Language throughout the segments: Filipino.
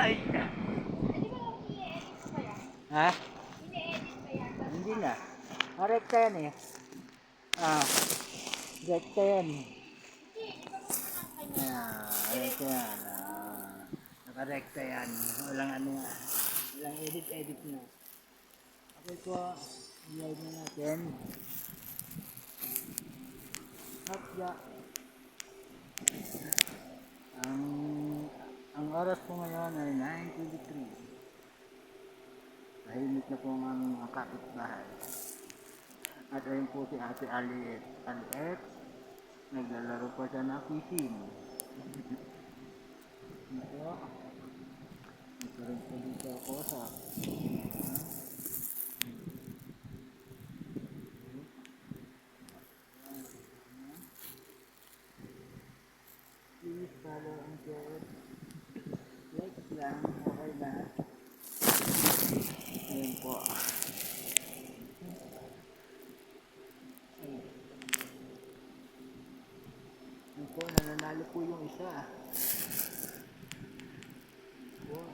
Ay! Hindi ba i-edit pa yan? Ha? Ini-edit pa yan? Hindi na. Rekta yan eh. Ah, rekta yan. Hindi, di ba gusto ng kanya? Rekta yan. Nakarekta yan. Walang ano nga. Walang edit na. Okay po. I-live na natin. Hapya. Ang oras po ngayon ay 9:23. Tahimik na po ang aming mga kapitbahay. At ayun po si Ate Aliet. Naglalaro pa siya ng fishing. Ito. Nagkaroon po dito ako sa please follow and share. Like lang. Okay na. Ayun po. Ayun po, nananalo po yung isa. Oh,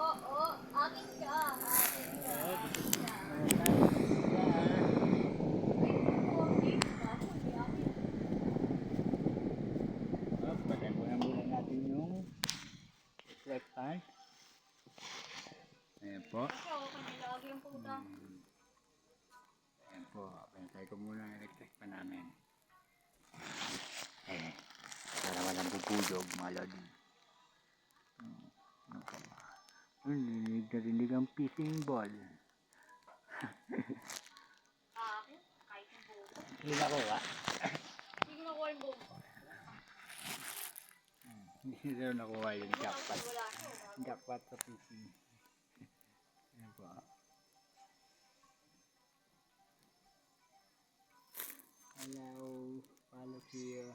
Oo, akin ka. Akin ka. Pagyan mo na muna natin yung reflect pan. Ayan po. Ikaw, kami lagi yung puta. Ayan po. Pantay ko muna yung reflect pan namin. Ayan. Para walang bubuyog mga lodi. Rinig ang fishing ball. Akin? Kahit yung buta. Hindi nakuha. Hindi ko nakuha yung buta. Hindi daw nakuha yung jackpot. Wala siya. Jackpot sa fishing. Ayan po. Hello. Follow here.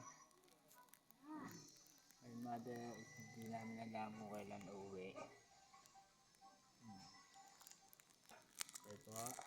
My mother, hindi namin alam kung kailan uuwi. Ito.